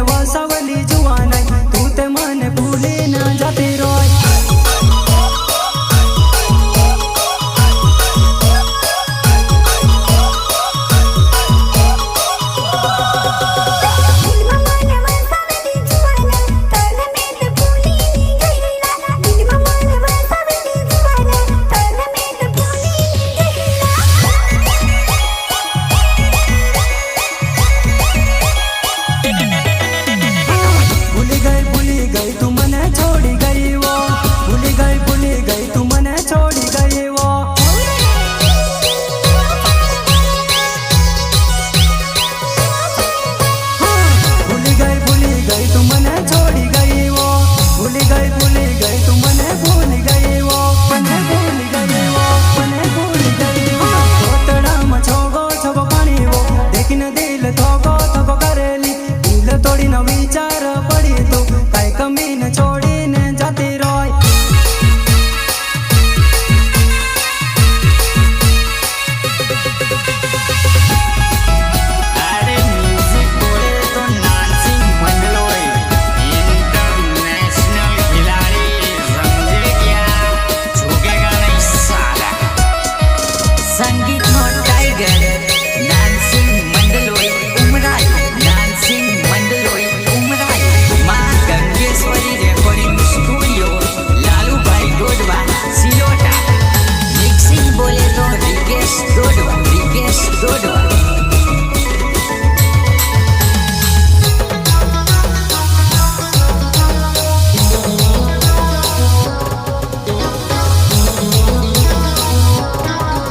वसावली जुवान तू ते मन भूले न जाते रोय विचार पड़ी तो काय कमी न छोड़ी न जाते रोय अरे म्यूजिक बोले तो डांसिंग मंडलोई इंटरनेशनल खिलाड़ी समझे क्या झुकेगा नहीं साला संगीत नो टाइगर डांसिंग मंडलोई उमराई dancing Mandloi recording studio Lalu भाई डोडवा सिलोटा मिक्सिंग बोले तो रिकेश डोडवा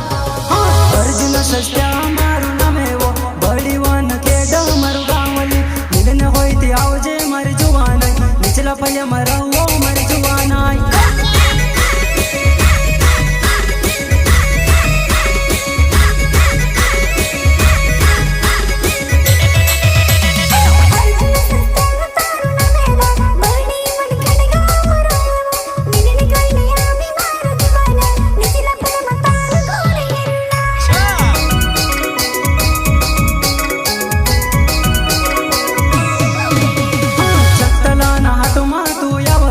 अर्जुन सस्त्या मारू नामे वो बड़ी वन के डमरू गावली मिलन होई ते आवजे मारी जुवान निचला पय मरवो मारी जुवान हाटमा तू याव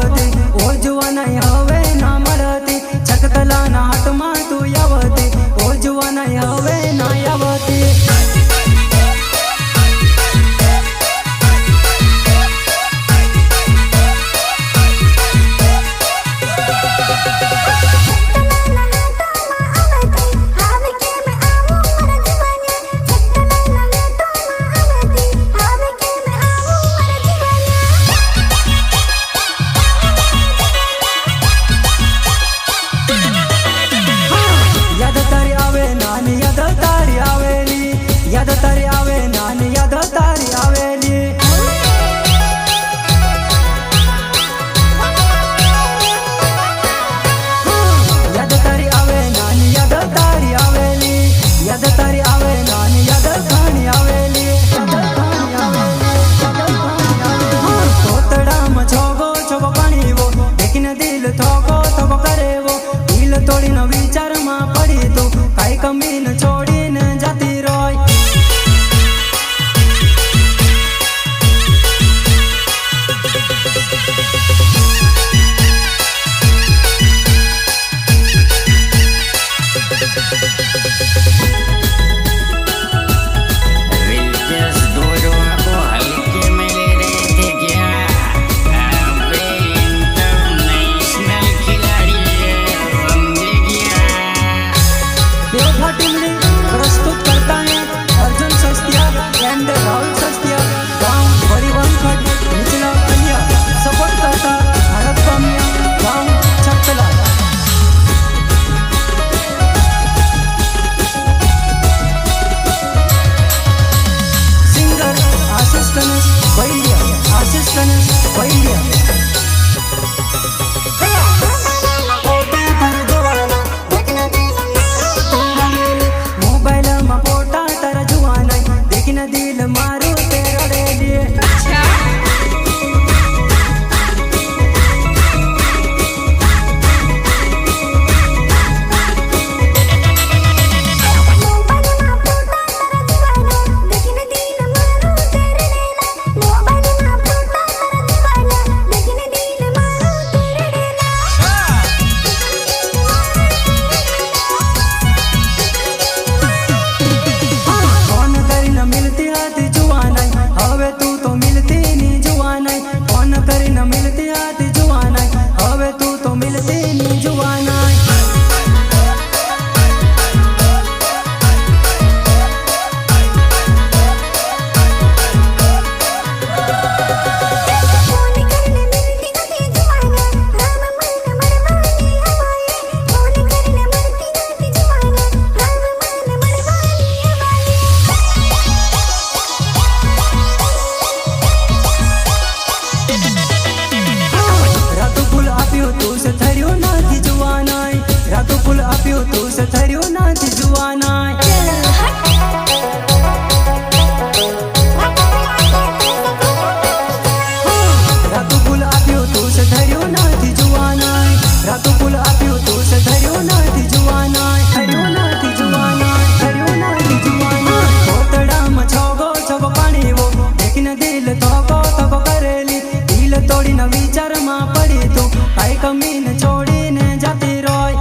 कमी न छोड़ी ने जाती रोय।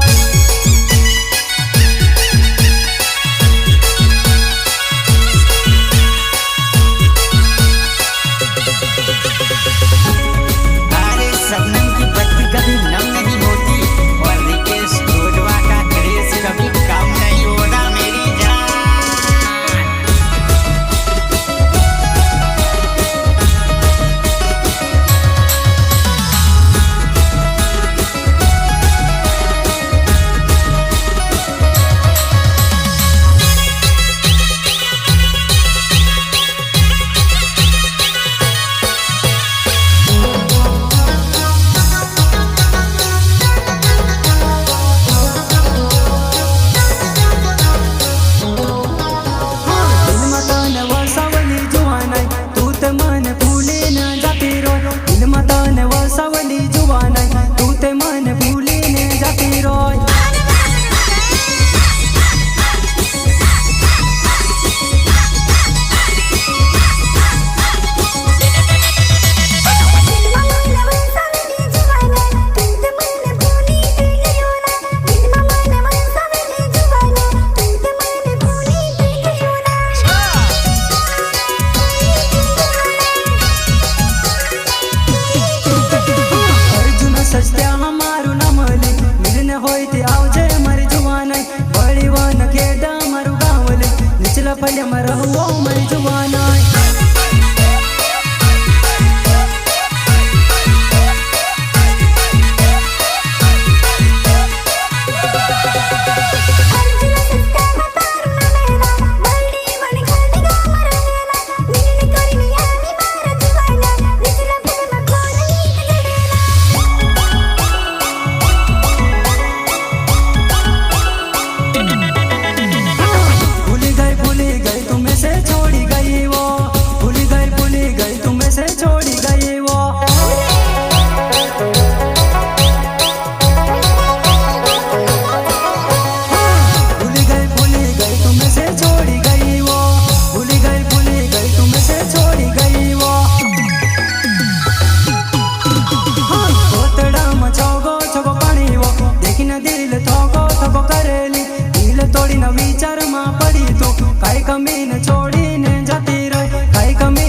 अरे सपनम की बत्ती कभी नम नहीं होती और रिकेश रोजवा का क्रेज कभी कम नहीं होता मेरी जान। सावली जुवान तू ते मन भूली ने जाती रोय। सस्त्या हमारू नमली मिलने होती आवजे मर जुवान बड़ी वन के डमरू गावली निचला पल्ले मरहुओ मर जुवान। तोड़ी न विचार मा पड़ी तू काई कमी न छोड़ी ने जाती रही काई कमी